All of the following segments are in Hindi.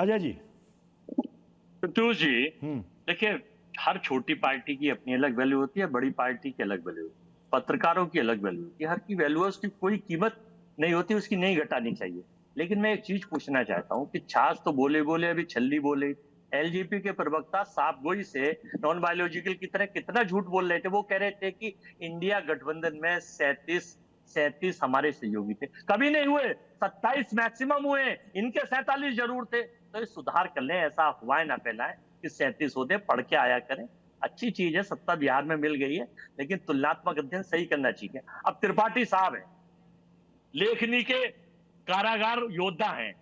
अजय जी। पीयूष जी, देखिए, हर छोटी पार्टी की अपनी अलग वैल्यू होती है, बड़ी पार्टी की अलग वैल्यू होती है, पत्रकारों की अलग वैल्यू होती है, हर की वैल्यू है, उसकी कोई कीमत नहीं होती, उसकी नहीं घटानी चाहिए। लेकिन मैं एक चीज पूछना चाहता हूँ कि छाछ तो बोले बोले अभी छल्ली बोले। एलजेपी के प्रवक्ता साफ गोई से नॉन बायोलॉजिकल की तरह कितना झूठ बोल रहे थे। वो कह रहे थे कि इंडिया गठबंधन में 37 हमारे सहयोगी थे, कभी नहीं हुए, 27 मैक्सिमम हुए, इनके 47 जरूर थे। तो ये सुधार कर लें, ऐसा अफवाहें ना फैलाएं कि 37 होते, पढ़ के आया करें। अच्छी चीज है, सत्ता बिहार में मिल गई है, लेकिन तुलनात्मक अध्ययन सही करना चाहिए। अब त्रिपाठी साहब हैं, लेखनी के कारागार योद्धा हैं,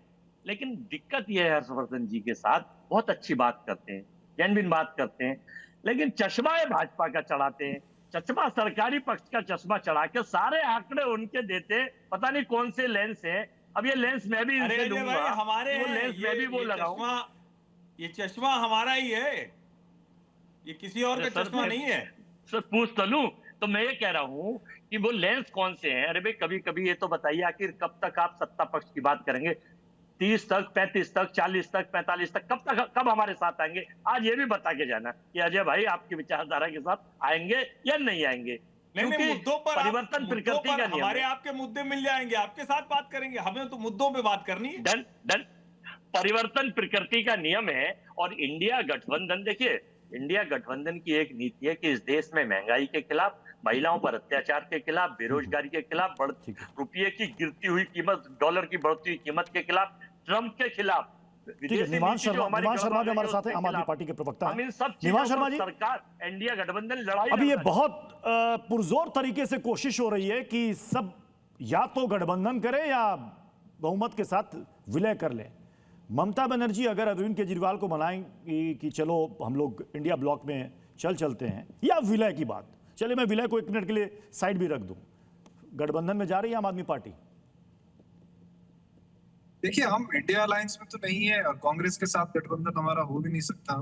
लेकिन दिक्कत यह है हर्षवर्धन जी के साथ, बहुत अच्छी बात करते हैं, जेन्युइन बात करते हैं, लेकिन चश्मा है भाजपा का चढ़ाते हैं। चश्मा सरकारी पक्ष का चश्मा चढ़ा के सारे आंकड़े उनके देते, पता नहीं कौन से लेंस है। अब ये लेंस मैं भी अरे इनसे अजय लूंगा, भाई, हमारे वो हैं लेंस मैं भी वो लगाऊं। ये चश्मा हमारा ही है, ये किसी और का सर, चश्मा नहीं है। सर पूछ तो लूं। तो मैं ये कह रहा हूं कि वो लेंस कौन से हैं। अरे भाई, कभी कभी ये तो बताइए, आखिर कब तक आप सत्ता पक्ष की बात करेंगे? 30 तक, 35 तक, 40 तक, 45 तक, कब हमारे साथ आएंगे? आज ये भी बता के जाना कि अजय भाई आपकी विचारधारा के साथ आएंगे या नहीं आएंगे, नहीं, क्योंकि मुद्दों पर परिवर्तन प्रकृति का नियम हमारे है। आपके मुद्दे मिल जाएंगे, आपके साथ बात करेंगे, हमें तो मुद्दों पे बात करनी है। Done done. परिवर्तन प्रकृति का नियम है। और इंडिया गठबंधन, देखिए, इंडिया गठबंधन की एक नीति है कि इस देश में महंगाई के खिलाफ, महिलाओं पर अत्याचार के खिलाफ, बेरोजगारी के खिलाफ, रुपये की गिरती हुई कीमत, डॉलर की बढ़ती हुई कीमत के खिलाफ, ट्रंप के खिलाफ, ठीक है। निवांश शर्मा भी हमारे साथ है, आम आदमी पार्टी के प्रवक्ता हम हैं। इन सब निवांश चीजों शर्मा को जी, सरकार इंडिया गठबंधन लड़ाई अभी ये लड़ना बहुत पुरजोर तरीके से कोशिश हो रही है कि सब या तो गठबंधन करें या बहुमत के साथ विलय कर लें। ममता बनर्जी अगर अरविंद केजरीवाल को मनाएंगी कि चलो हम लोग इंडिया ब्लॉक में चलते हैं, या विलय की बात, चलिए मैं विलय को एक मिनट के लिए साइड भी रख दूं, गठबंधन में जा रही है आम आदमी पार्टी? देखिए, हम इंडिया अलायंस में तो नहीं है और कांग्रेस के साथ गठबंधन हमारा हो भी नहीं सकता।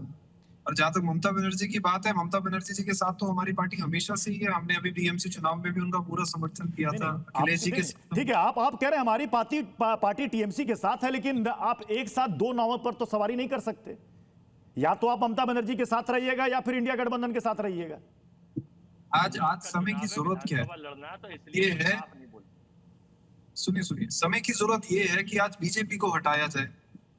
और जहां तक ममता बनर्जी की बात है, ममता बनर्जी जी के साथ तो हमारी पार्टी हमेशा से ही है। हमने अभी बीएमसी चुनाव में भी उनका पूरा समर्थन किया था। अखिलेश जी के ठीक है, आप कह रहे हैं हमारी पार्टी टीएमसी के साथ है, लेकिन आप एक साथ दो नावों पर तो सवारी नहीं कर सकते। या तो आप ममता बनर्जी के साथ रहिएगा या फिर इंडिया गठबंधन के साथ रहिएगा। आज समय की जरूरत क्या है? ये है, सुनिए, समय की जरूरत ये है कि आज बीजेपी को हटाया जाए।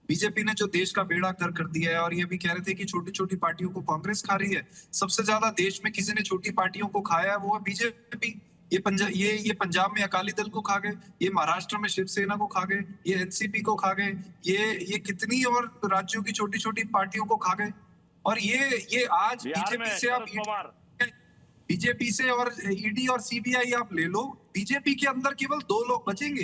बीजेपी ने जो देश का बेड़ा गर्क कर दिया है, और ये भी कह रहे थे कि छोटी छोटी पार्टियों को कांग्रेस खा रही है। सबसे ज्यादा देश में किसी ने छोटी पार्टियों को खाया है, वो है बीजेपी। ये पंजाब में अकाली दल को खा गए, ये महाराष्ट्र में शिवसेना को खा गए, ये एनसीपी को खा गए, ये कितनी और राज्यों की छोटी छोटी पार्टियों को खा गए। और ये आज बीजेपी से और ईडी और सीबीआई आप ले लो, बीजेपी के अंदर केवल 2 लोग बचेंगे,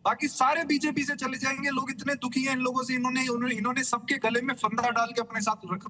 बाकी सारे बीजेपी से चले जाएंगे। लोग इतने दुखी हैं इन लोगों से, इन्होंने सबके गले में फंदा डाल के अपने साथ रखा।